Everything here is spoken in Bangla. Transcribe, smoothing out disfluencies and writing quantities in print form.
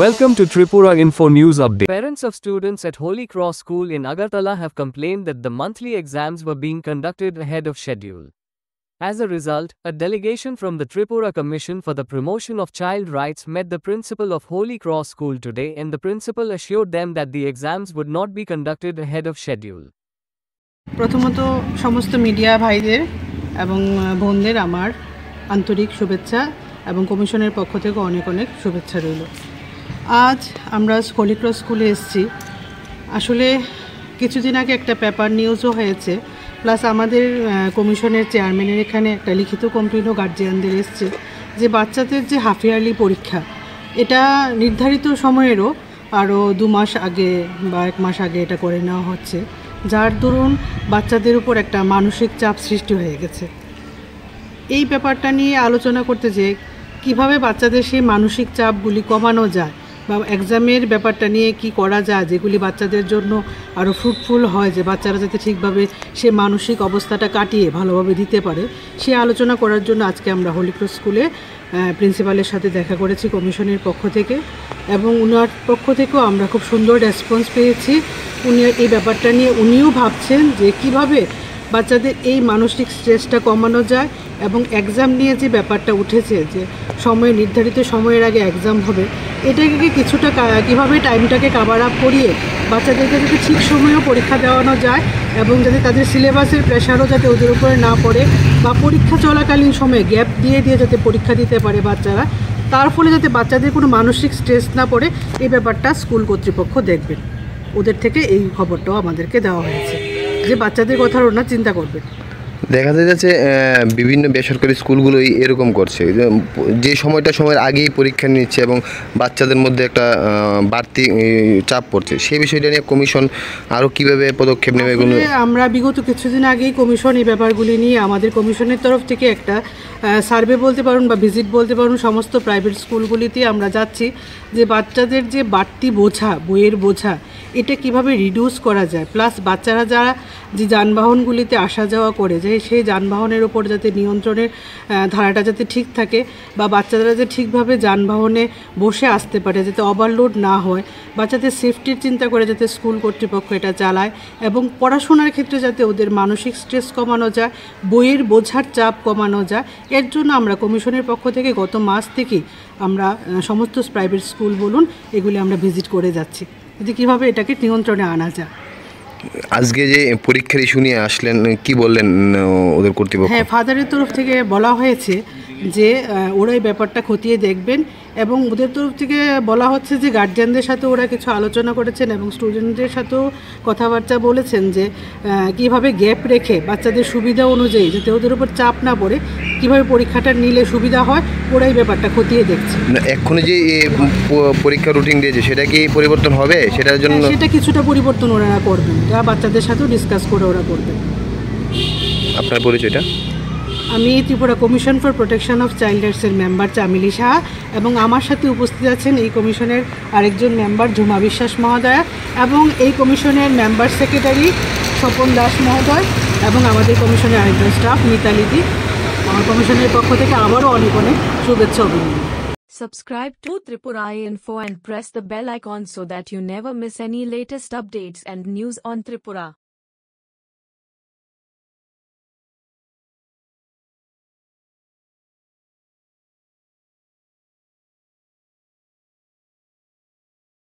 Welcome to Tripura Info News Update. Parents of students at Holy Cross School in Agartala have complained that the monthly exams were being conducted ahead of schedule. As a result, a delegation from the Tripura Commission for the Promotion of Child Rights met the principal of Holy Cross School today, and the principal assured them that the exams would not be conducted ahead of schedule. প্রথমত সমস্ত মিডিয়া ভাইদের এবং বোনদের আমার আন্তরিক শুভেচ্ছা এবং কমিশনের পক্ষ থেকে অনেক অনেক শুভেচ্ছা রইল। আজ আমরা হোলি ক্রস স্কুলে এসেছি। আসলে কিছুদিন আগে একটা পেপার নিউজও হয়েছে, প্লাস আমাদের কমিশনের চেয়ারম্যানের এখানে একটা লিখিত কমপ্লেনও গার্জিয়ানদের এসছে যে বাচ্চাদের যে হাফ ইয়ারলি পরীক্ষা, এটা নির্ধারিত সময়েরও আরও 2 মাস আগে বা 1 মাস আগে এটা করে নেওয়া হচ্ছে, যার দরুন বাচ্চাদের উপর একটা মানসিক চাপ সৃষ্টি হয়ে গেছে। এই ব্যাপারটা নিয়ে আলোচনা করতে যে কিভাবে বাচ্চাদের সেই মানসিক চাপগুলি কমানো যায় বা এক্সামের ব্যাপারটা নিয়ে কি করা যায় যেগুলি বাচ্চাদের জন্য আরও ফ্রুটফুল হয়, যে বাচ্চারা যাতে ঠিকভাবে সে মানসিক অবস্থাটা কাটিয়ে ভালোভাবে দিতে পারে, সে আলোচনা করার জন্য আজকে আমরা হোলি ক্রস স্কুলে প্রিন্সিপালের সাথে দেখা করেছি কমিশনের পক্ষ থেকে, এবং উনার পক্ষ থেকেও আমরা খুব সুন্দর রেসপন্স পেয়েছি। উনি এই ব্যাপারটা নিয়ে উনিও ভাবছেন যে কিভাবে বাচ্চাদের এই মানসিক স্ট্রেসটা কমানো যায়, এবং এক্সাম নিয়ে যে ব্যাপারটা উঠেছে যে নির্ধারিত সময়ের আগে এক্সাম হবে, এটাকে কিছুটা কীভাবে টাইমটাকে কাভার আপ করিয়ে বাচ্চাদেরকে যাতে ঠিক সময়েও পরীক্ষা দেওয়ানো যায়, এবং যাতে তাদের সিলেবাসের প্রেশারও যাতে ওদের উপরে না পড়ে, বা পরীক্ষা চলাকালীন সময়ে গ্যাপ দিয়ে যাতে পরীক্ষা দিতে পারে বাচ্চারা, তার ফলে যাতে বাচ্চাদের কোনো মানসিক স্ট্রেস না পড়ে, এই ব্যাপারটা স্কুল কর্তৃপক্ষ দেখবেন। ওদের থেকে এই খবরটাও আমাদেরকে দেওয়া হয়েছে যে বাচ্চাদের কথা ওনারা চিন্তা করবেন। দেখা যাচ্ছে বিভিন্ন বেসরকারি স্কুলগুলোই এরকম করছে, যে সময়ের আগেই পরীক্ষা নিচ্ছে এবং বাচ্চাদের মধ্যে একটা বাড়তি চাপ পড়ছে। সেই বিষয়টা নিয়ে কমিশন আরও কীভাবে পদক্ষেপ নেবে এগুলো আমরা বিগত কিছুদিন আগেই কমিশন এই ব্যাপারগুলি নিয়ে আমাদের কমিশনের তরফ থেকে একটা সার্ভে বলতে পারুন বা ভিজিট বলতে পারুন, সমস্ত প্রাইভেট স্কুলগুলিতে আমরা যাচ্ছি যে বাচ্চাদের যে বাড়তি বোঝা, বইয়ের বোঝা, এটা কিভাবে রিডিউস করা যায়, প্লাস বাচ্চারা যারা যে যানবাহনগুলিতে আসা যাওয়া করে যায় সেই যানবাহনের ওপর যাতে নিয়ন্ত্রণের ধারাটা যাতে ঠিক থাকে, বা বাচ্চারা যাতে ঠিকভাবে যানবাহনে বসে আসতে পারে, যাতে ওভারলোড না হয়, বাচ্চাদের সেফটির চিন্তা করে যাতে স্কুল কর্তৃপক্ষ এটা চালায়, এবং পড়াশোনার ক্ষেত্রে যাতে ওদের মানসিক স্ট্রেস কমানো যায়, বইয়ের বোঝার চাপ কমানো যায়। এর জন্য আমরা কমিশনের পক্ষ থেকে গত মাস থেকেই আমরা সমস্ত প্রাইভেট স্কুল বলুন এগুলি আমরা ভিজিট করে যাচ্ছি যে কীভাবে এটাকে নিয়ন্ত্রণে আনা যায়। আজকে যে পরীক্ষার ইস্যু নিয়ে আসলেন, কি বললেন ওদের কর্তৃপক্ষ? হ্যাঁ, ফাদারের তরফ থেকে বলা হয়েছে যে ওরা এই ব্যাপারটা খতিয়ে দেখবেন, এবং ওদের তরফ থেকে বলা হচ্ছে যে গার্জিয়ানদের সাথে ওরা কিছু আলোচনা করেছেন এবং স্টুডেন্টদের সাথেও কথাবার্তা বলেছেন যে কীভাবে গ্যাপ রেখে বাচ্চাদের সুবিধা অনুযায়ী যাতে ওদের উপর চাপ না পড়ে, কীভাবে পরীক্ষাটা নিলে সুবিধা হয়, ওরা এই ব্যাপারটা খতিয়ে দেখছে। এখনই যে পরীক্ষা রুটিন দিয়েছে সেটা কি পরিবর্তন হবে? সেটার জন্য সেটা কিছুটা পরিবর্তন ওরা করবেন, যা বাচ্চাদের সাথেও ডিসকাস করে ওরা করবেন। আপনার পরিচয়টা? আমি Tripura commission for protection of child রাইটসের মেম্বার চামিলি সাহা, এবং আমার সাথে উপস্থিত আছেন এই কমিশনের আরেকজন মেম্বার ঝুমা বিশ্বাস মহোদয়া, এবং এই কমিশনের মেম্বার সেক্রেটারি স্বপন দাস মহোদয়, এবং আমাদের কমিশনের আরেকজন স্টাফ মিতালিদি। আমার কমিশনের পক্ষ থেকে আবারও অনেক অনেক শুভেচ্ছা অভিনন্দন। Subscribe to Tripura Info and press the bell icon so that you never miss any latest updates and news on Tripura.